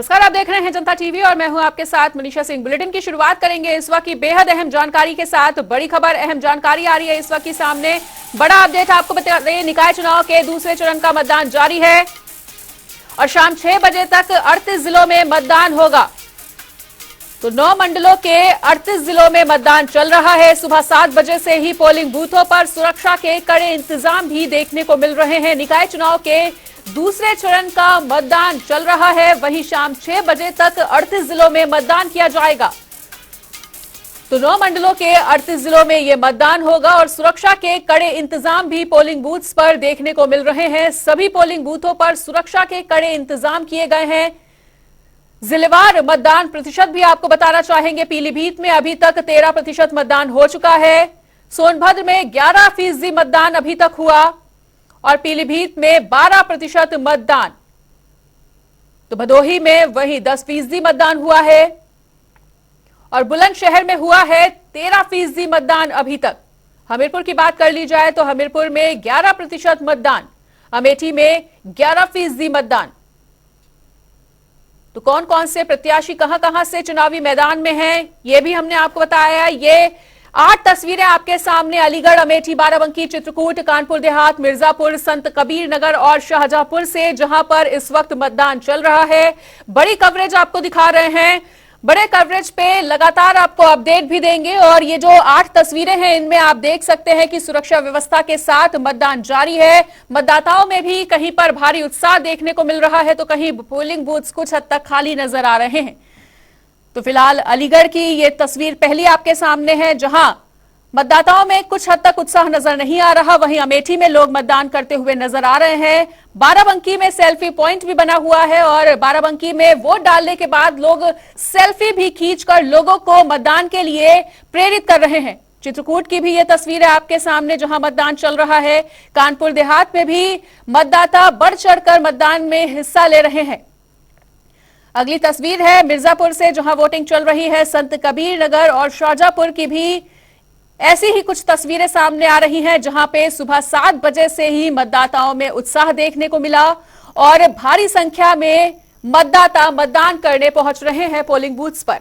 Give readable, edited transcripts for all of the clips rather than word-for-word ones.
नमस्कार, आप देख रहे हैं जनता टीवी और मैं हूं आपके साथ मनीषा सिंह। बुलेटिन की शुरुआत करेंगे इस वक्त की बेहद अहम जानकारी के साथ। बड़ी खबर, अहम जानकारी आ रही है इस वक्त की सामने। बड़ा अपडेट आपको बता दें, निकाय चुनाव के दूसरे चरण का मतदान जारी है और शाम 6 बजे तक 38 जिलों में मतदान होगा। तो 9 मंडलों के 38 जिलों में मतदान चल रहा है। सुबह 7 बजे से ही पोलिंग बूथों पर सुरक्षा के कड़े इंतजाम भी देखने को मिल रहे हैं। निकाय चुनाव के दूसरे चरण का मतदान चल रहा है, वहीं शाम 6 बजे तक 38 जिलों में मतदान किया जाएगा। तो 9 मंडलों के 38 जिलों में यह मतदान होगा और सुरक्षा के कड़े इंतजाम भी पोलिंग बूथ्स पर देखने को मिल रहे हैं। सभी पोलिंग बूथों पर सुरक्षा के कड़े इंतजाम किए गए हैं। जिलेवार मतदान प्रतिशत भी आपको बताना चाहेंगे। पीलीभीत में अभी तक 13% मतदान हो चुका है। सोनभद्र में 11% मतदान अभी तक हुआ और पीलीभीत में 12% मतदान। तो भदोही में वही 10% मतदान हुआ है और बुलंदशहर में हुआ है 13% मतदान अभी तक। हमीरपुर की बात कर ली जाए तो हमीरपुर में 11% मतदान, अमेठी में 11% मतदान। तो कौन कौन से प्रत्याशी कहां कहां से चुनावी मैदान में हैं, ये भी हमने आपको बताया। ये 8 तस्वीरें आपके सामने अलीगढ़, अमेठी, बाराबंकी, चित्रकूट, कानपुर देहात, मिर्जापुर, संत कबीर नगर और शाहजहांपुर से, जहां पर इस वक्त मतदान चल रहा है। बड़ी कवरेज आपको दिखा रहे हैं। बड़े कवरेज पे लगातार आपको अपडेट भी देंगे और ये जो 8 तस्वीरें हैं इनमें आप देख सकते हैं कि सुरक्षा व्यवस्था के साथ मतदान जारी है। मतदाताओं में भी कहीं पर भारी उत्साह देखने को मिल रहा है तो कहीं पोलिंग बूथ्स कुछ हद तक खाली नजर आ रहे हैं। तो फिलहाल अलीगढ़ की ये तस्वीर पहली आपके सामने है, जहां मतदाताओं में कुछ हद तक उत्साह नजर नहीं आ रहा। वहीं अमेठी में लोग मतदान करते हुए नजर आ रहे हैं। बाराबंकी में सेल्फी पॉइंट भी बना हुआ है और बाराबंकी में वोट डालने के बाद लोग सेल्फी भी खींचकर लोगों को मतदान के लिए प्रेरित कर रहे हैं। चित्रकूट की भी ये तस्वीर है आपके सामने, जहां मतदान चल रहा है। कानपुर देहात में भी मतदाता बढ़ चढ़कर मतदान में हिस्सा ले रहे हैं। अगली तस्वीर है मिर्जापुर से, जहां वोटिंग चल रही है। संत कबीर नगर और शाहजहांपुर की भी ऐसी ही कुछ तस्वीरें सामने आ रही हैं, जहां पे सुबह 7 बजे से ही मतदाताओं में उत्साह देखने को मिला और भारी संख्या में मतदाता मतदान करने पहुंच रहे हैं पोलिंग बूथ्स पर।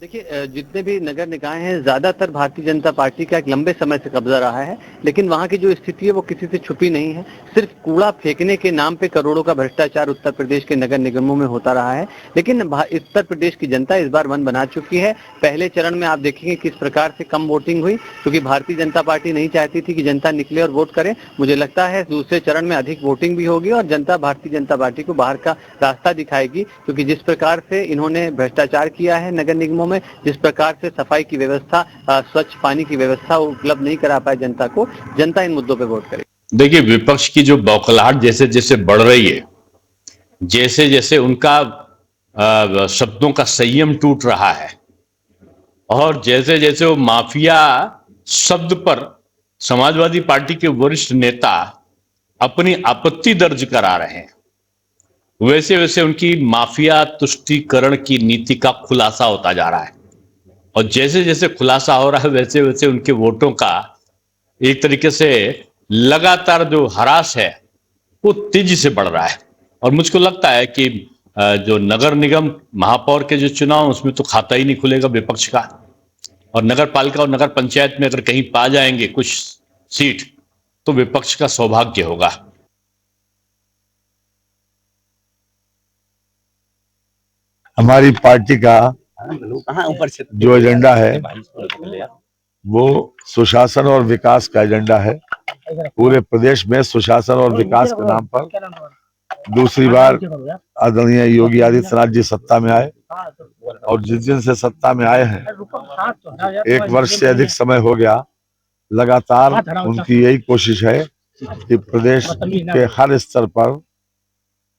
देखिए, जितने भी नगर निकाय हैं ज्यादातर भारतीय जनता पार्टी का एक लंबे समय से कब्जा रहा है, लेकिन वहां की जो स्थिति है वो किसी से छुपी नहीं है। सिर्फ कूड़ा फेंकने के नाम पे करोड़ों का भ्रष्टाचार उत्तर प्रदेश के नगर निगमों में होता रहा है, लेकिन उत्तर प्रदेश की जनता इस बार मन बना चुकी है। पहले चरण में आप देखेंगे किस प्रकार से कम वोटिंग हुई, क्योंकि भारतीय जनता पार्टी नहीं चाहती थी कि जनता निकले और वोट करे। मुझे लगता है दूसरे चरण में अधिक वोटिंग भी होगी और जनता भारतीय जनता पार्टी को बाहर का रास्ता दिखाएगी, क्योंकि जिस प्रकार से इन्होंने भ्रष्टाचार किया है नगर निगमों में, जिस प्रकार से सफाई की व्यवस्था, स्वच्छ पानी की व्यवस्था उपलब्ध नहीं करा पाए जनता को, जनता इन मुद्दों पे वोट करेगी। देखिए, विपक्ष की जो बौखलाहट जैसे जैसे बढ़ रही है, जैसे जैसे उनका शब्दों का संयम टूट रहा है और जैसे जैसे वो माफिया शब्द पर समाजवादी पार्टी के वरिष्ठ नेता अपनी आपत्ति दर्ज करा रहे हैं, वैसे वैसे उनकी माफिया तुष्टीकरण की नीति का खुलासा होता जा रहा है और जैसे जैसे खुलासा हो रहा है वैसे वैसे उनके वोटों का एक तरीके से लगातार जो हरास है वो तेजी से बढ़ रहा है। और मुझको लगता है कि जो नगर निगम महापौर के जो चुनाव उसमें तो खाता ही नहीं खुलेगा विपक्ष का, और नगर पालिका और नगर पंचायत में अगर कहीं पा जाएंगे कुछ सीट तो विपक्ष का सौभाग्य होगा। हमारी पार्टी का जो एजेंडा है वो सुशासन और विकास का एजेंडा है। पूरे प्रदेश में सुशासन और विकास के नाम पर दूसरी बार आदरणीय योगी आदित्यनाथ जी सत्ता में आए और जिस दिन से सत्ता में आए हैं 1 वर्ष से अधिक समय हो गया, लगातार उनकी यही कोशिश है कि प्रदेश के हर स्तर पर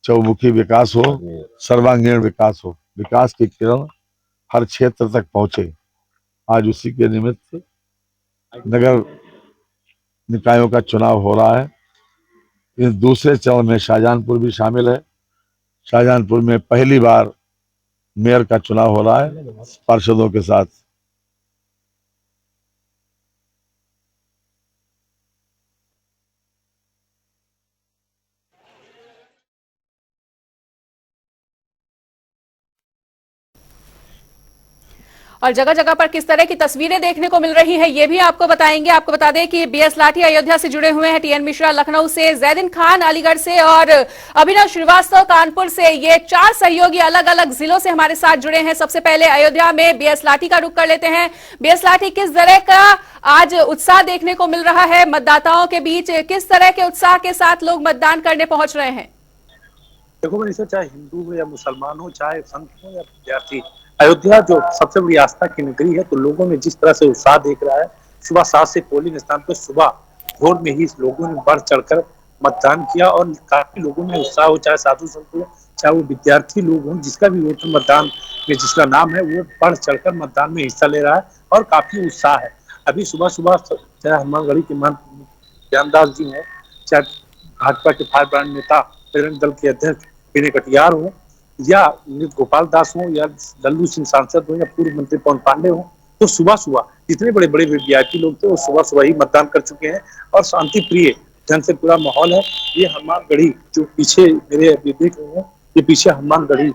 चौमुखी विकास हो, सर्वांगीण विकास हो, विकास की किरण हर क्षेत्र तक पहुंचे। आज उसी के निमित्त नगर निकायों का चुनाव हो रहा है। इस दूसरे चरण में शाहजहांपुर भी शामिल है। शाहजहांपुर में पहली बार मेयर का चुनाव हो रहा है पार्षदों के साथ। और जगह जगह पर किस तरह की तस्वीरें देखने को मिल रही है ये भी आपको बताएंगे। आपको बता दें कि बीएस लाठी अयोध्या से जुड़े हुए हैं, टीएन मिश्रा लखनऊ से, जैदिन खान अलीगढ़ से और अभिनव श्रीवास्तव कानपुर से। ये 4 सहयोगी अलग अलग जिलों से हमारे साथ जुड़े हैं। सबसे पहले अयोध्या में बीएस लाठी का रुख कर लेते हैं। बीएस लाठी, किस तरह का आज उत्साह देखने को मिल रहा है मतदाताओं के बीच? किस तरह के उत्साह के साथ लोग मतदान करने पहुंच रहे हैं? देखो मनीषा, चाहे हिंदू हो या मुसलमान हो, चाहे संत हो या विद्यार्थी, अयोध्या जो सबसे बड़ी आस्था की नगरी है, तो लोगों में जिस तरह से उत्साह देख रहा है, सुबह 7 से पोलिंग स्थान पर सुबह भोर में ही लोगों ने बढ़ चढ़कर मतदान किया और काफी लोगों में उत्साह हो, चाहे साधु संत हो, चाहे वो विद्यार्थी लोग हों, जिसका भी वोटर मतदान में जिसका नाम है वो बढ़ चढ़कर मतदान में हिस्सा ले रहा है और काफी उत्साह है। अभी सुबह सुबह चाहे हनुमानगढ़ी के महंत ज्ञानदास जी हैं, चाहे भाजपा के फायर ब्रांड नेता बजरंग दल के अध्यक्ष विनय कटियार हो, या गोपाल दास हो, या लल्लू सिंह सांसद हो, या पूर्व मंत्री पवन पांडे हो, तो सुबह सुबह जितने बड़े बड़े वीआईपी लोग थे वो सुबह सुबह ही मतदान कर चुके हैं और शांति प्रिय ढंग से पूरा माहौल है। ये हनुमानगढ़ी जो पीछे मेरे अभी देख रहे हैं, ये पीछे हनुमानगढ़ी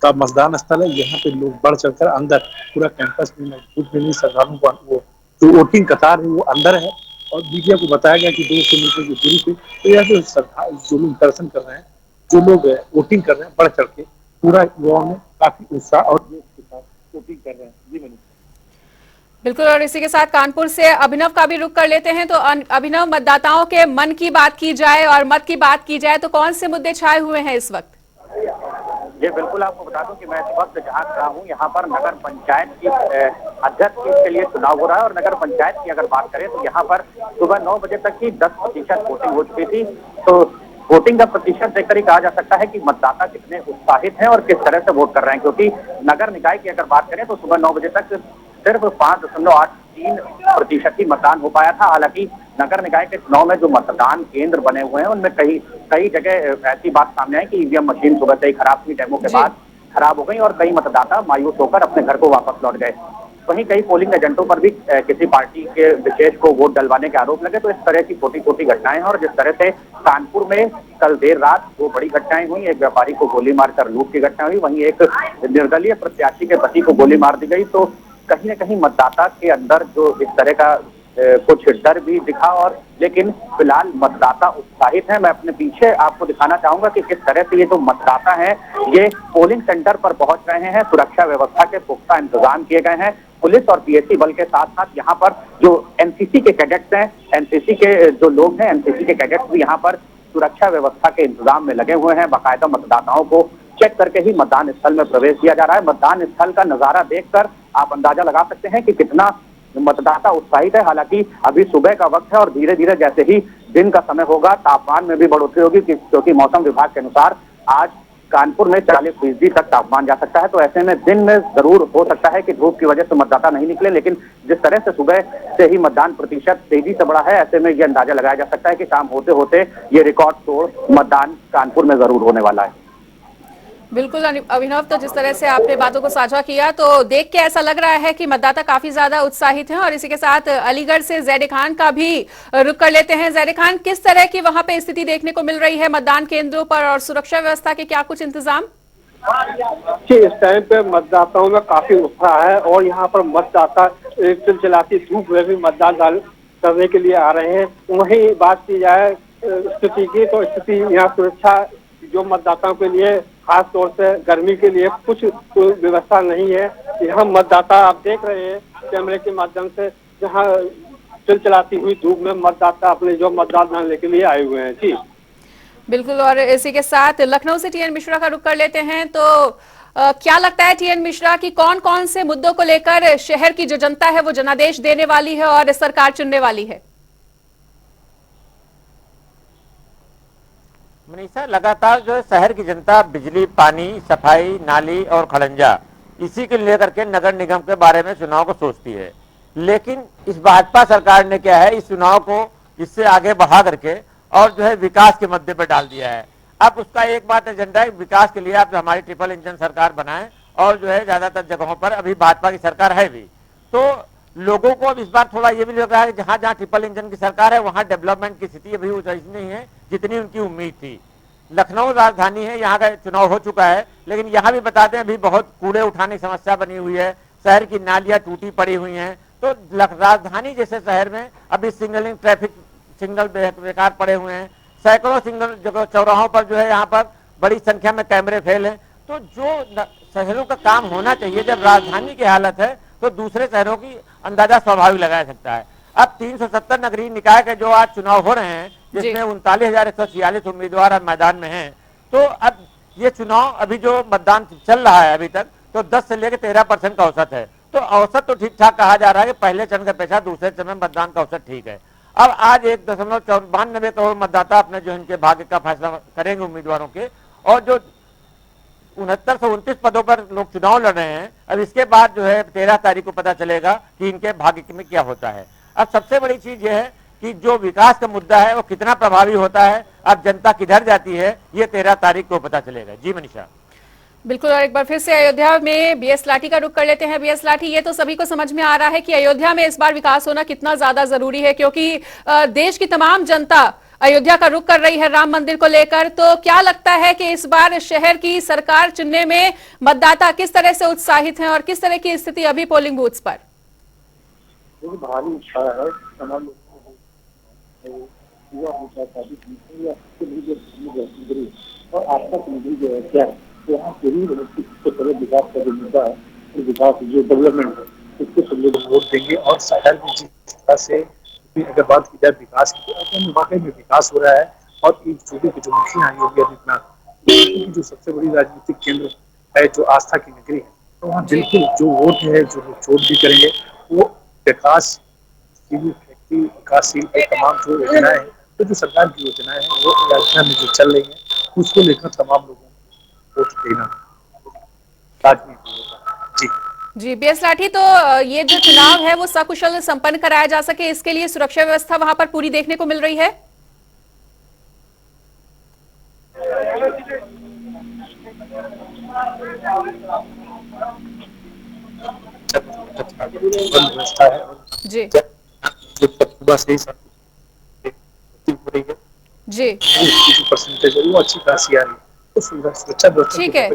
का मतदान स्थल है। यहाँ पे लोग बढ़ चढ़कर अंदर पूरा कैंपस में मजबूत में श्रद्धालुओं को वो जो वोटिंग कतार है वो अंदर है और मीडिया को बताया गया कि 200 मीटर की दूरी पे तो यहाँ जो लोग दर्शन कर रहे हैं, जो लोग वोटिंग कर रहे हैं, बढ़ चढ़ के पूरा युवाओं में काफी उत्साह और जोश के साथ वोटिंग कर रहे हैं। जी मनीष। बिल्कुल, और इसी के साथ कानपुर से अभिनव का भी रुख कर लेते हैं। तो अभिनव, मतदाताओं के मन की बात की जाए और मत की बात की जाए तो कौन से मुद्दे छाए हुए हैं इस वक्त? ये बिल्कुल आपको बता दूं कि मैं इस वक्त जहाँ खड़ा हूँ यहाँ पर नगर पंचायत की अध्यक्ष के लिए चुनाव हो रहा है और नगर पंचायत की अगर बात करें तो यहाँ पर सुबह 9 बजे तक की 10% वोटिंग हो चुकी थी। तो वोटिंग का प्रतिशत देखकर ही कहा जा सकता है कि मतदाता कितने उत्साहित हैं और किस तरह से वोट कर रहे हैं, क्योंकि नगर निकाय की अगर बात करें तो सुबह 9 बजे तक सिर्फ 5.83% ही मतदान हो पाया था। हालांकि नगर निकाय के चुनाव में जो मतदान केंद्र बने हुए हैं उनमें कई जगह ऐसी बात सामने आई कि ईवीएम मशीन सुबह से ही खराब थी, डेमो के बाद खराब हो गई और कई मतदाता मायूस होकर अपने घर को वापस लौट गए। वहीं कई पोलिंग एजेंटों पर भी किसी पार्टी के विशेष को वोट डलवाने के आरोप लगे। तो इस तरह की छोटी छोटी घटनाएं हैं और जिस तरह से कानपुर में कल देर रात 2 बड़ी घटनाएं हुई, एक व्यापारी को गोली मारकर लूट की घटना हुई, वहीं एक निर्दलीय प्रत्याशी के पति को गोली मार दी गई। तो कहीं न कहीं मतदाता के अंदर जो इस तरह का कुछ डर भी दिखा और लेकिन फिलहाल मतदाता उत्साहित है। मैं अपने पीछे आपको दिखाना चाहूंगा कि किस तरह से ये जो मतदाता हैं ये पोलिंग सेंटर पर पहुंच रहे हैं। सुरक्षा व्यवस्था के पुख्ता इंतजाम किए गए हैं। पुलिस और पीएससी बल के साथ साथ यहाँ पर जो एनसीसी के कैडेट्स हैं, एनसीसी के जो लोग हैं, एनसीसी के कैडेट्स भी यहाँ पर सुरक्षा व्यवस्था के इंतजाम में लगे हुए हैं। बाकायदा मतदाताओं को चेक करके ही मतदान स्थल में प्रवेश किया जा रहा है। मतदान स्थल का नजारा देखकर आप अंदाजा लगा सकते हैं कि कितना मतदाता उत्साहित है। हालांकि अभी सुबह का वक्त है और धीरे धीरे जैसे ही दिन का समय होगा तापमान में भी बढ़ोतरी होगी, क्योंकि मौसम विभाग के अनुसार आज कानपुर में 40% तक तापमान जा सकता है। तो ऐसे में दिन में जरूर हो सकता है कि धूप की वजह से मतदाता नहीं निकले, लेकिन जिस तरह से सुबह से ही मतदान प्रतिशत तेजी से बढ़ा है, ऐसे में यह अंदाजा लगाया जा सकता है कि शाम होते होते ये रिकॉर्ड तोड़ मतदान कानपुर में जरूर होने वाला है। बिल्कुल अभिनव, तो जिस तरह से आपने बातों को साझा किया तो देख के ऐसा लग रहा है कि मतदाता काफी ज्यादा उत्साहित हैं। और इसी के साथ अलीगढ़ से जैदिन खान का भी रुख कर लेते हैं। जैदिन खान, किस तरह की वहां पे स्थिति देखने को मिल रही है मतदान केंद्रों पर और सुरक्षा व्यवस्था के क्या कुछ इंतजाम? इस टाइम पे मतदाताओं में काफी उत्साह है और यहाँ पर मतदाता चिलचिलाती धूप में भी मतदान करने के लिए आ रहे हैं। वहीं बात की जाए स्थिति की तो स्थिति यहाँ सुरक्षा जो मतदाताओं के लिए खास तौर से गर्मी के लिए कुछ व्यवस्था नहीं है। यहाँ मतदाता आप देख रहे हैं कैमरे के माध्यम से, जहाँ चिलचिलाती हुई धूप में मतदाता अपने जो मतदान डालने के लिए आए हुए हैं। जी बिल्कुल, और इसी के साथ लखनऊ से टीएन मिश्रा का रुख कर लेते हैं। तो क्या लगता है टीएन मिश्रा की कौन कौन से मुद्दों को लेकर शहर की जो जनता है वो जनादेश देने वाली है और सरकार चुनने वाली है? मनीषा, लगातार जो है शहर की जनता बिजली, पानी, सफाई, नाली और खड़ंजा इसी के लेकर के नगर निगम के बारे में चुनाव को सोचती है। लेकिन इस भाजपा सरकार ने क्या है, इस चुनाव को इससे आगे बढ़ा करके और जो है विकास के मुद्दे पर डाल दिया है। अब उसका एक बात एजेंडा है, विकास के लिए आप हमारी ट्रिपल इंजन सरकार बनाएं और जो है ज्यादातर जगहों पर अभी भाजपा की सरकार है भी। तो लोगों को अब इस बार थोड़ा ये भी लग रहा है कि जहां जहां ट्रिपल इंजन की सरकार है वहां डेवलपमेंट की स्थिति अभी उतनी नहीं है जितनी उनकी उम्मीद थी। लखनऊ राजधानी है, यहाँ का चुनाव हो चुका है, लेकिन यहाँ भी बताते हैं अभी बहुत कूड़े उठाने की समस्या बनी हुई है, शहर की नालियां टूटी पड़ी हुई हैं। तो राजधानी जैसे शहर में अभी सिग्नलिंग ट्रैफिक सिग्नल बेकार पड़े हुए हैं, सैकड़ों सिग्नल जगह चौराहों पर जो है यहाँ पर बड़ी संख्या में कैमरे फेल हैं। तो जो शहरों का काम होना चाहिए, जब राजधानी की हालत है तो दूसरे शहरों की अंदाजा स्वाभाविक लगाया सकता है। अब 370 नगरीय निकाय के जो आज चुनाव हो रहे हैं, जिसमें 39,146 उम्मीदवार अब मैदान में हैं, तो अब ये चुनाव अभी जो मतदान चल रहा है अभी तक, तो 10 से लेकर 13% का औसत है। तो औसत तो ठीक ठाक कहा जा रहा है कि पहले चरण के अपेक्षा दूसरे चरण में मतदान का औसत ठीक है। अब आज 1.92 करोड़ मतदाता अपने जो इनके भाग्य का फैसला करेंगे उम्मीदवारों के, और जो 6929 पदों पर लोग चुनाव लड़ रहे हैं, अब इसके बाद जो है 13 तारीख को पता चलेगा कि इनके भाग्य में क्या होता है। अब सबसे बड़ी चीज यह है कि जो विकास का मुद्दा है वो कितना प्रभावी होता है, अब जनता किधर जाती है, ये 13 तारीख को पता चलेगा। जी मनीषा। बिल्कुल, और एक बार फिर से अयोध्या में बीएस लाठी का रुख कर लेते हैं। बीएस लाठी, ये तो सभी को समझ में आ रहा है कि अयोध्या में इस बार विकास होना कितना ज्यादा जरूरी है, क्योंकि देश की तमाम जनता अयोध्या का रुख कर रही है राम मंदिर को लेकर। तो क्या लगता है कि इस बार शहर की सरकार चुनने में मतदाता किस तरह से उत्साहित हैं और किस तरह की स्थिति अभी पोलिंग बूथ्स पर? भारी उत्साह है तमाम लोगों और आस्था की नगरी जो है क्या है, यहाँ पूरी सबसे बड़े विकास का जो मुद्दा है, विकास जो डेवलपमेंट है, उसको सब लोग वोट देंगे। और शहर में जिस तरह से अगर बात की जाए विकास की, तो वाकई में विकास हो रहा है। और इस सूबे की जो मुखिया है योगी आदित्यनाथ, जो सबसे बड़ी राजनीतिक केंद्र है, जो आस्था की नगरी है, तो वहाँ बिल्कुल जो वोट है, जो लोग चोट भी करेंगे, वो विकासशील तमाम जो योजनाएं हैं, तो जो सरकार की योजनाएं हैं वो अयोध्या में जो चल रही है, उसको लेकर तमाम लोगों को वोट देना जी। जी बीएस लाठी, तो ये जो चुनाव है वो सकुशल संपन्न कराया जा सके, इसके लिए सुरक्षा व्यवस्था वहां पर पूरी देखने को मिल रही है? व्यवस्था है जी जी, परसेंटेज है वो अच्छी खासी आ रही है, तो सुरक्षा व्यवस्था ठीक है।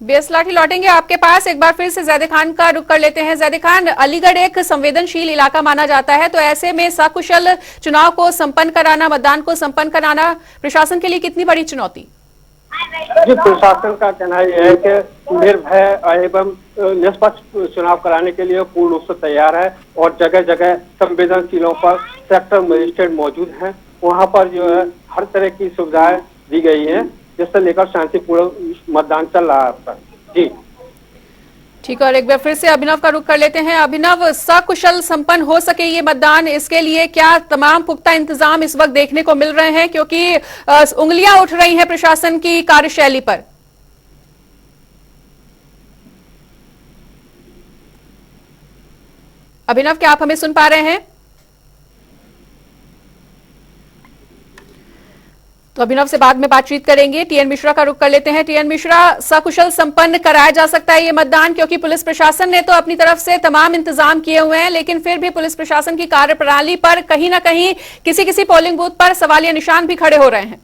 बीएस लाठी, लौटेंगे आपके पास। एक बार फिर से ज़ैदे खान का रुख कर लेते हैं। ज़ैदे खान, अलीगढ़ एक संवेदनशील इलाका माना जाता है, तो ऐसे में सकुशल चुनाव को संपन्न कराना, मतदान को संपन्न कराना प्रशासन के लिए कितनी बड़ी चुनौती? जी, प्रशासन का कहना यह है कि निर्भय एवं निष्पक्ष चुनाव कराने के लिए पूर्ण रूप से तैयार है और जगह जगह संवेदनशीलों पर सेक्टर मजिस्ट्रेट मौजूद हैं। वहां पर जो है हर तरह की सुविधाएं दी गई हैं, जिससे लेकर शांतिपूर्ण मतदान चल रहा है। जी ठीक है, और एक बार फिर से अभिनव का रुख कर लेते हैं। अभिनव, सकुशल संपन्न हो सके ये मतदान, इसके लिए क्या तमाम पुख्ता इंतजाम इस वक्त देखने को मिल रहे हैं, क्योंकि उंगलियां उठ रही हैं प्रशासन की कार्यशैली पर? अभिनव, क्या आप हमें सुन पा रहे हैं? तो अभिनव से बाद में बातचीत करेंगे। टीएन मिश्रा का रुख कर लेते हैं। टीएन मिश्रा, सकुशल संपन्न कराया जा सकता है ये मतदान, क्योंकि पुलिस प्रशासन ने तो अपनी तरफ से तमाम इंतजाम किए हुए हैं, लेकिन फिर भी पुलिस प्रशासन की कार्यप्रणाली पर कहीं ना कहीं किसी किसी पोलिंग बूथ पर सवालिया निशान भी खड़े हो रहे हैं।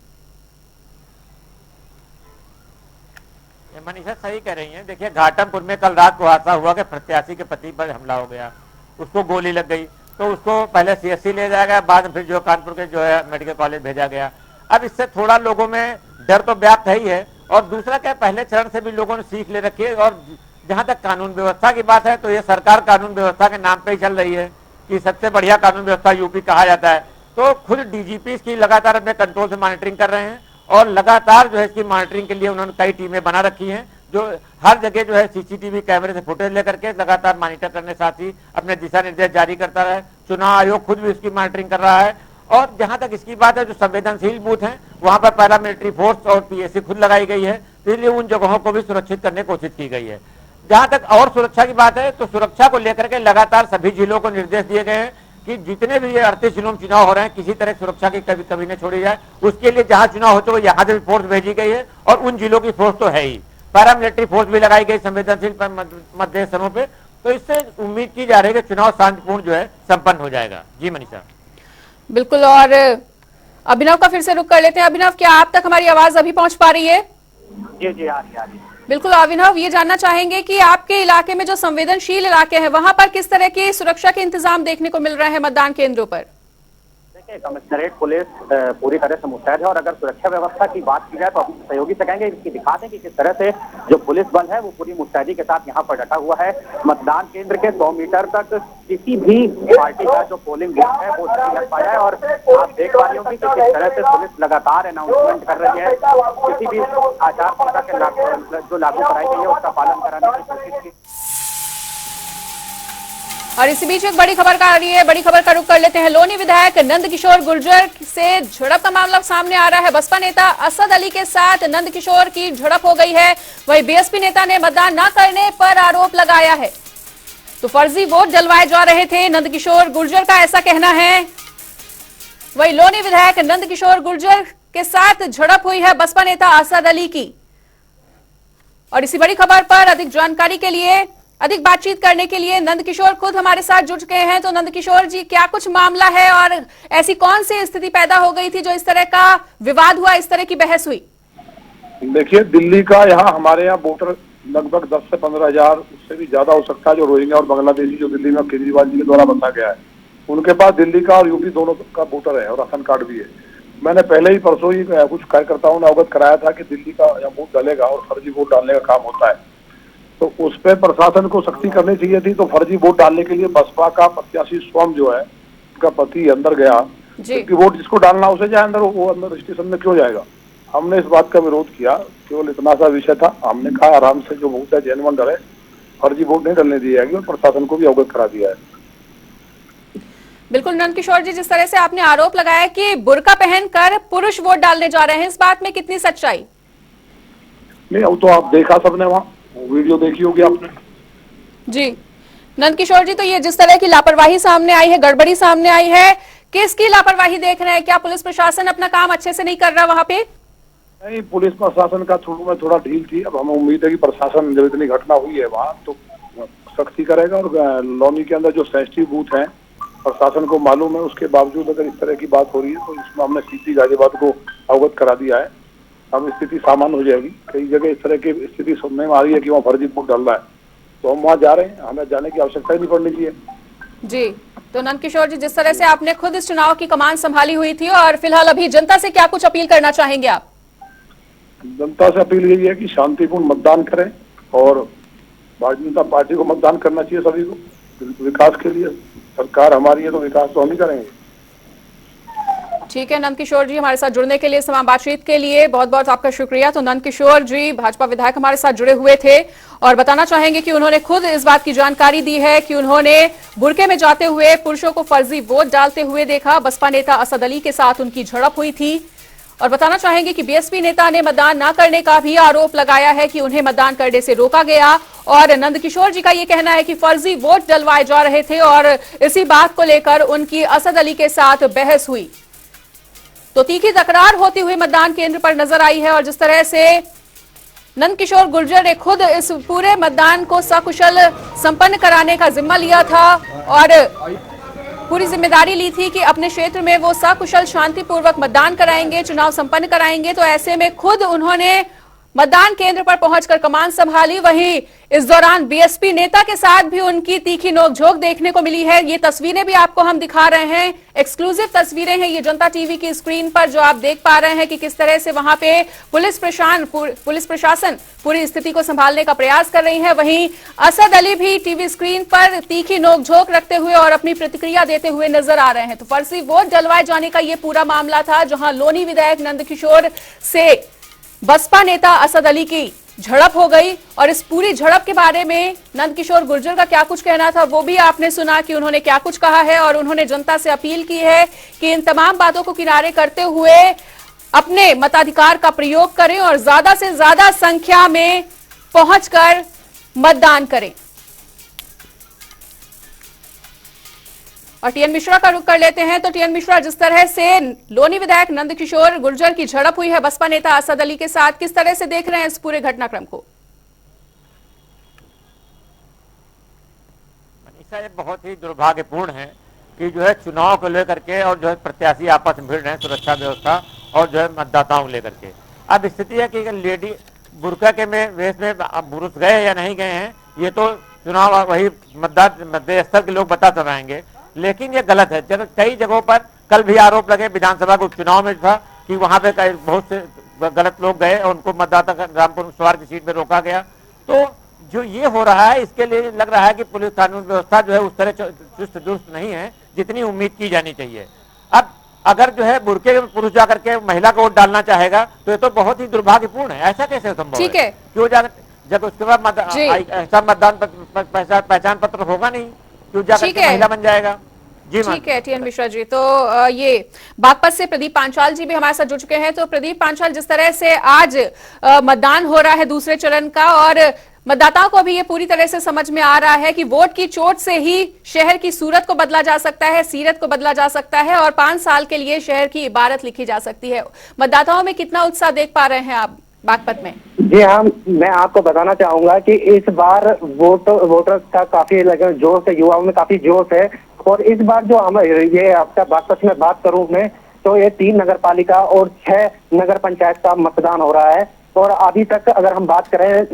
मनीषा सही कह रही हैं। देखिए, घाटमपुर में कल रात को हादसा हुआ कि प्रत्याशी के पति पर हमला हो गया, उसको गोली लग गई, तो उसको पहले सीएससी ले जाया गया, बाद में फिर जो कानपुर के जो है मेडिकल कॉलेज भेजा गया। अब इससे थोड़ा लोगों में डर तो व्याप्त है ही है, और दूसरा क्या, पहले चरण से भी लोगों ने सीख ले रखी है। और जहां तक कानून व्यवस्था की बात है, तो ये सरकार कानून व्यवस्था के नाम पे ही चल रही है कि सबसे बढ़िया कानून व्यवस्था यूपी कहा जाता है। तो खुद डीजीपी इसकी लगातार अपने कंट्रोल से मॉनिटरिंग कर रहे हैं, और लगातार जो है इसकी मॉनिटरिंग के लिए उन्होंने कई टीमें बना रखी हैं, जो हर जगह जो है सीसीटीवी कैमरे से फुटेज लेकर के लगातार मॉनिटर करने, साथ ही अपने दिशा निर्देश जारी करता रहे। चुनाव आयोग खुद भी इसकी मॉनिटरिंग कर रहा है। और जहां तक इसकी बात है, जो संवेदनशील बूथ हैं वहां पर पैरामिलिट्री फोर्स और पीएससी खुद लगाई गई है, तो इसलिए उन जगहों को भी सुरक्षित करने की कोशिश की गई है। जहां तक और सुरक्षा की बात है, तो सुरक्षा को लेकर के लगातार सभी जिलों को निर्देश दिए गए हैं कि जितने भी ये 38 जिलों में चुनाव हो रहे हैं, किसी तरह सुरक्षा की कभी न छोड़ी जाए। उसके लिए जहां चुनाव होते हुए यहाँ से भी फोर्स भेजी गई है, और उन जिलों की फोर्स तो है ही, पैरामिलिट्री फोर्स भी लगाई गई संवेदनशील मतदेय समूह पे। तो इससे उम्मीद की जा रही है कि चुनाव शांतिपूर्ण जो है संपन्न हो जाएगा। जी मनीषा। बिल्कुल, और अभिनव का फिर से रुख कर लेते हैं। अभिनव, क्या आप तक हमारी आवाज अभी पहुंच पा रही है? जी आ रही है। बिल्कुल अभिनव, ये जानना चाहेंगे कि आपके इलाके में जो संवेदनशील इलाके हैं वहां पर किस तरह की सुरक्षा के इंतजाम देखने को मिल रहे हैं मतदान केंद्रों पर? देखिए, कमिश्नरेट पुलिस पूरी तरह से मुस्तैद है और अगर सुरक्षा व्यवस्था की बात की जाए तो अपने सहयोगी से कहेंगे कि दिखा दें कि किस तरह से जो पुलिस बल है वो पूरी मुस्तैदी के साथ यहाँ पर डटा हुआ है। मतदान केंद्र के 100 मीटर तक किसी भी पार्टी का जो पोलिंग बूथ है वो नहीं लग पाया है और आप देख पा रही होंगी कि किस तरह से पुलिस लगातार अनाउंसमेंट कर रही है, किसी भी आचार संहिता के जो लागू कराई गई है उसका पालन कराने की कोशिश की। और इसी बीच एक बड़ी खबर आ रही है, बड़ी खबर का रुख कर लेते हैं। लोनी विधायक नंदकिशोर गुर्जर से झड़प का मामला सामने आ रहा है। बसपा नेता असद अली के साथ नंदकिशोर की झड़प हो गई है। वहीं बीएसपी नेता ने मतदान न करने पर आरोप लगाया है, तो फर्जी वोट डलवाए जा रहे थे, नंदकिशोर गुर्जर का ऐसा कहना है। वहीं लोनी विधायक नंदकिशोर गुर्जर के साथ झड़प हुई है बसपा नेता असद अली की। और इसी बड़ी खबर पर अधिक जानकारी के लिए, अधिक बातचीत करने के लिए नंदकिशोर खुद हमारे साथ जुड़ चुके हैं। तो नंदकिशोर जी, क्या कुछ मामला है और ऐसी कौन सी स्थिति पैदा हो गई थी जो इस तरह का विवाद हुआ, इस तरह की बहस हुई? देखिए, दिल्ली का यहाँ हमारे यहाँ वोटर लगभग 10 से 15 हजार, उससे भी ज्यादा हो सकता है, जो रोहिंग्या और बांग्लादेशी जो दिल्ली में केजरीवाल जी के द्वारा बसा गया है, उनके पास दिल्ली का और यूपी दोनों का वोटर है और राशन कार्ड भी है। मैंने पहले ही परसों ही कुछ कार्यकर्ताओं ने अवगत कराया था कि दिल्ली का वोट डालेगा और फर्जी वोट डालने का काम होता है, तो उस पर प्रशासन को सख्ती करनी चाहिए थी। तो फर्जी वोट डालने के लिए बसपा का प्रत्याशी स्वयं जो है, उनका पति अंदर गया, क्योंकि वोट जिसको डालना उसे जाए अंदर, वो अंदर स्टेशन में क्यों जाएगा। हमने इस बात का विरोध किया, केवल इतना सा विषय था। हमने कहा आराम से जो वोट है जेन्युइन डले, फर्जी वोट नहीं डालने दी जाएगी और प्रशासन को भी अवगत करा दिया है। बिल्कुल नंदकिशोर जी, जिस तरह से आपने आरोप लगाया कि बुर्का पहनकर पुरुष वोट डालने जा रहे हैं, इस बात में कितनी सच्चाई? नहीं, वो तो आप देखा सबने, वहाँ वीडियो देखी होगी आपने। जी नंदकिशोर जी, तो ये जिस तरह की लापरवाही सामने आई है, गड़बड़ी सामने आई है, किसकी लापरवाही देख रहे हैं? क्या पुलिस प्रशासन अपना काम अच्छे से नहीं कर रहा वहां पे? नहीं, पुलिस प्रशासन का शुरू में थोड़ा ढील थी। अब हमें उम्मीद है कि प्रशासन जब इतनी घटना हुई है वहाँ तो सख्ती करेगा। और लॉनी के अंदर जो सेंसिटिव बूथ है, प्रशासन को मालूम है, उसके बावजूद अगर इस तरह की बात हो रही है तो इसमें हमने सीपी गाजियाबाद को अवगत करा दिया है। अब स्थिति सामान्य हो जाएगी। कई जगह इस तरह की स्थिति सुनने में आ रही है कि वहाँ फर्जी वोट डाल रहा है, तो हम वहाँ जा रहे हैं, हमें जाने की आवश्यकता ही नहीं पड़नी चाहिए। जी, तो नंदकिशोर जी, जिस तरह से आपने खुद इस चुनाव की कमान संभाली हुई थी और फिलहाल अभी जनता से क्या कुछ अपील करना चाहेंगे आप? जनता से अपील यही है कि शांतिपूर्ण मतदान करें और भारतीय जनता पार्टी को मतदान करना चाहिए सभी को, विकास के लिए। सरकार हमारी है तो विकास तो हम ही करेंगे। ठीक है नंदकिशोर जी, हमारे साथ जुड़ने के लिए, इस बातचीत के लिए बहुत बहुत आपका शुक्रिया। तो नंदकिशोर जी भाजपा विधायक हमारे साथ जुड़े हुए थे और बताना चाहेंगे कि उन्होंने खुद इस बात की जानकारी दी है कि उन्होंने बुर्के में जाते हुए पुरुषों को फर्जी वोट डालते हुए देखा। बसपा नेता असद अली के साथ उनकी झड़प हुई थी और बताना चाहेंगे कि बीएसपी नेता ने मतदान न करने का भी आरोप लगाया है कि उन्हें मतदान करने से रोका गया। और नंदकिशोर जी का यह कहना है कि फर्जी वोट डलवाए जा रहे थे और इसी बात को लेकर उनकी असद अली के साथ बहस हुई। तो तीखी तकरार होती हुई मतदान केंद्र पर नजर आई है। और जिस तरह से नंदकिशोर गुर्जर ने खुद इस पूरे मतदान को सकुशल संपन्न कराने का जिम्मा लिया था और पूरी जिम्मेदारी ली थी कि अपने क्षेत्र में वो सकुशल शांतिपूर्वक मतदान कराएंगे, चुनाव संपन्न कराएंगे, तो ऐसे में खुद उन्होंने मतदान केंद्र पर पहुंचकर कमान संभाली। वहीं इस दौरान बीएसपी नेता के साथ भी उनकी तीखी नोकझोंक देखने को मिली है। ये तस्वीरें भी आपको हम दिखा रहे हैं, एक्सक्लूसिव तस्वीरें हैं ये जनता टीवी की स्क्रीन पर, जो आप देख पा रहे हैं कि किस तरह से वहां पे पुलिस प्रशासन पूरी स्थिति को संभालने का प्रयास कर रही है। वहीं असद अली भी टीवी स्क्रीन पर तीखी नोकझोंक रखते हुए और अपनी प्रतिक्रिया देते हुए नजर आ रहे हैं। तो फर्जी वोट डलवाए जाने का ये पूरा मामला था, जहां लोनी विधायक नंदकिशोर से बसपा नेता असद अली की झड़प हो गई। और इस पूरी झड़प के बारे में नंदकिशोर गुर्जर का क्या कुछ कहना था वो भी आपने सुना कि उन्होंने क्या कुछ कहा है। और उन्होंने जनता से अपील की है कि इन तमाम बातों को किनारे करते हुए अपने मताधिकार का प्रयोग करें और ज्यादा से ज्यादा संख्या में पहुंचकर मतदान करें। और टीएन मिश्रा का रुख कर लेते हैं। तो टीएन मिश्रा, जिस तरह से लोनी विधायक नंदकिशोर गुर्जर की झड़प हुई है बसपा नेता असद अली के साथ, किस तरह से देख रहे हैं इस पूरे घटनाक्रम को? मनीषा, ये बहुत ही दुर्भाग्यपूर्ण है कि जो है चुनाव को लेकर के और जो है प्रत्याशी आपस में भिड़ रहे हैं, सुरक्षा व्यवस्था और जो है मतदाताओं को लेकर के। अब स्थिति है कि लेडी बुरका के में वेश में बुरुस गए या नहीं गए हैं, ये तो चुनाव वही मतदान स्थल के लोग बता पाएंगे। लेकिन ये गलत है। जब कई जगहों पर कल भी आरोप लगे विधानसभा के उपचुनाव में था कि वहां पे बहुत से गलत लोग गए और उनको मतदाता रामपुर सवार की सीट पे रोका गया। तो जो ये हो रहा है इसके लिए लग रहा है कि पुलिस कानून व्यवस्था जो है उस तरह चुस्त दुरुस्त नहीं है जितनी उम्मीद की जानी चाहिए। अब अगर जो है बुरके में पुरुष जाकर के महिला को वोट डालना चाहेगा तो ये तो बहुत ही दुर्भाग्यपूर्ण है। ऐसा कैसे संभव ठीक है? क्यों जाकर जब उसके बाद ऐसा मतदान पहचान पत्र होगा नहीं, क्यों जाकर के महिला बन जाएगा? जी ठीक है टीएन मिश्रा जी। तो ये बागपत से प्रदीप पांचाल जी भी हमारे साथ जुड़ चुके हैं। तो प्रदीप पांचाल, जिस तरह से आज मतदान हो रहा है दूसरे चरण का, और मतदाताओं को अभी ये पूरी तरह से समझ में आ रहा है कि वोट की चोट से ही शहर की सूरत को बदला जा सकता है, सीरत को बदला जा सकता है और 5 साल के लिए शहर की इबारत लिखी जा सकती है। मतदाताओं में कितना उत्साह देख पा रहे हैं आप बागपत में? जी हाँ, मैं आपको बताना चाहूंगा कि इस बार वोटर्स का काफी जोश है, युवाओं में काफी जोश है। और इस बार जो हम ये आपका बागपत में बात करूं मैं, तो ये 3 नगर पालिका और 6 नगर पंचायत का मतदान हो रहा है। और अभी तक अगर हम बात करें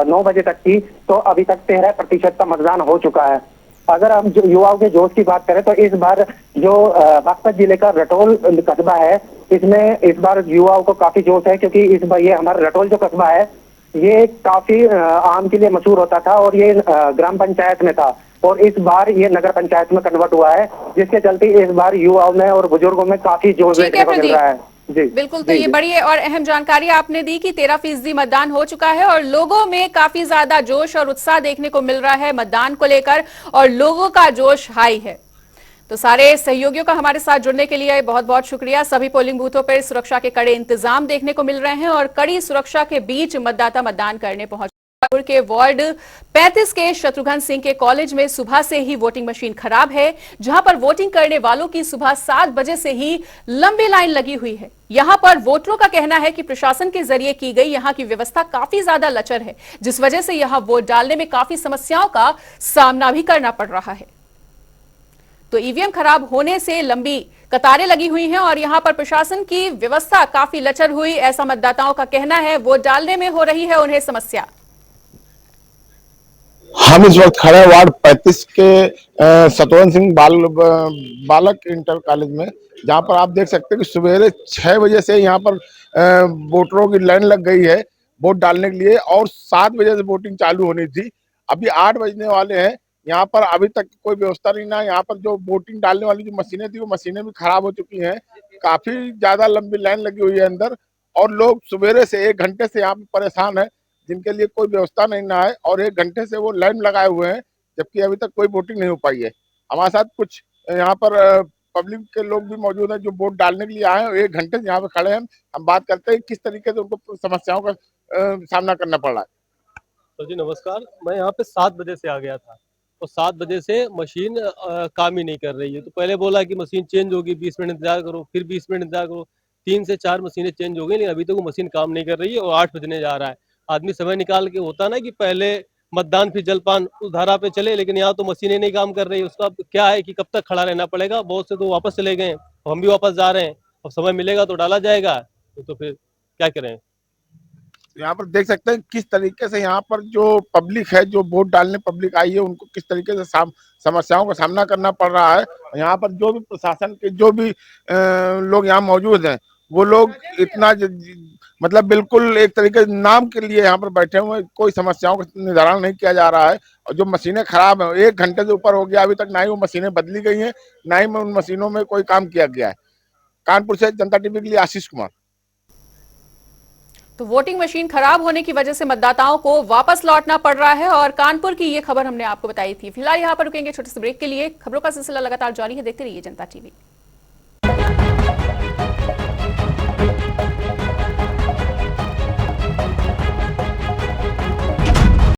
9 बजे तक की, तो अभी तक 13% का मतदान हो चुका है। अगर हम जो युवाओं के जोश की बात करें तो इस बार जो बागपत जिले का रटोल कस्बा है, इसमें इस बार युवाओं को काफी जोश है, क्योंकि इस बार ये हमारा रटोल जो कस्बा है ये काफी आम के लिए मशहूर होता था और ये ग्राम पंचायत में था, और इस बार ये नगर पंचायत में कन्वर्ट हुआ है, जिसके चलते इस बार युवाओं में और बुजुर्गों में काफी जोश देखने को मिल रहा है। जी बिल्कुल। तो ये बड़ी और अहम जानकारी आपने दी कि 13% मतदान हो चुका है और लोगों में काफी ज्यादा जोश और उत्साह देखने को मिल रहा है मतदान को लेकर, और लोगों का जोश हाई है। तो सारे सहयोगियों का हमारे साथ जुड़ने के लिए बहुत बहुत शुक्रिया। सभी पोलिंग बूथों पर सुरक्षा के कड़े इंतजाम देखने को मिल रहे हैं और कड़ी सुरक्षा के बीच मतदाता मतदान करने पहुंचे। के वार्ड 35 के शत्रुघ्न सिंह के कॉलेज में सुबह से ही वोटिंग मशीन खराब है, जहां पर वोटिंग करने वालों की सुबह 7 बजे से ही लंबी लाइन लगी हुई है। यहां पर वोटरों का कहना है कि प्रशासन के जरिए की गई यहां की व्यवस्था काफी ज्यादा लचर है, जिस वजह से यहां वोट डालने में काफी समस्याओं का सामना भी करना पड़ रहा है। तो ईवीएम खराब होने से लंबी कतारें लगी हुई हैं और यहां पर प्रशासन की व्यवस्था काफी लचर हुई, ऐसा मतदाताओं का कहना है। वोट डालने में हो रही है उन्हें समस्या। हम इस वक्त खड़े वार्ड 35 के शत्रुघ्न सिंह बालक इंटर कॉलेज में, जहां पर आप देख सकते हैं कि सवेरे 6 बजे से यहां पर वोटरों की लाइन लग गई है वोट डालने के लिए, और 7 बजे से वोटिंग चालू होनी थी। अभी 8 बजने वाले हैं। यहाँ पर अभी तक कोई व्यवस्था नहीं ना। यहाँ पर जो वोटिंग डालने वाली जो मशीनें थी वो मशीनें भी खराब हो चुकी हैं। काफी ज्यादा लंबी लाइन लगी हुई है अंदर, और लोग सवेरे से 1 घंटे से यहाँ पे परेशान है, जिनके लिए कोई व्यवस्था नहीं ना है, और 1 घंटे से वो लाइन लगाए हुए हैं, जबकि अभी तक कोई वोटिंग नहीं हो पाई है। हमारे साथ कुछ यहाँ पर पब्लिक के लोग भी मौजूद हैं जो वोट डालने के लिए आए हैं, 1 घंटे से यहाँ पे खड़े हैं। हम बात करते हैं किस तरीके से उनको समस्याओं का सामना करना पड़ रहा है। तो जी नमस्कार, मैं यहाँ पे 7 बजे से आ गया था और 7 बजे से मशीन काम ही नहीं कर रही है। तो पहले बोला कि मशीन चेंज होगी, 20 मिनट इंतजार करो, फिर 20 मिनट इंतजार करो, 3 से 4 मशीनें चेंज हो गई, लेकिन अभी तक वो मशीन काम नहीं कर रही है और 8 बजने जा रहा है। आदमी समय निकाल के होता ना कि पहले मतदान फिर जलपान उस धारा पे चले, लेकिन यहाँ तो मशीनें नहीं काम कर रही। उसका क्या है कि कब तक खड़ा रहना पड़ेगा। बहुत से तो वापस चले गए, हम भी वापस जा रहे हैं। अब समय मिलेगा तो डाला जाएगा, तो फिर क्या करें। यहाँ पर देख सकते हैं किस तरीके से यहाँ पर जो पब्लिक है, जो वोट डालने पब्लिक आई है, उनको किस तरीके से समस्याओं का सामना करना पड़ रहा है। यहाँ पर जो भी प्रशासन के जो भी लोग यहाँ मौजूद हैं, वो लोग इतना मतलब बिल्कुल एक तरीके से नाम के लिए यहाँ पर बैठे हुए, कोई समस्याओं का निदान नहीं किया जा रहा है। और जो मशीनें खराब हैं, 1 घंटे से ऊपर हो गया, अभी तक ना ही वो मशीनें बदली गई हैं, ना ही उन मशीनों में कोई काम किया गया है। कानपुर से जनता टीवी के लिए आशीष कुमार। तो वोटिंग मशीन खराब होने की वजह से मतदाताओं को वापस लौटना पड़ रहा है और कानपुर की ये खबर हमने आपको बताई थी। फिलहाल यहाँ पर रुकेंगे छोटे से ब्रेक के लिए। खबरों का सिलसिला लगातार जारी है, देखते रहिए जनता टीवी।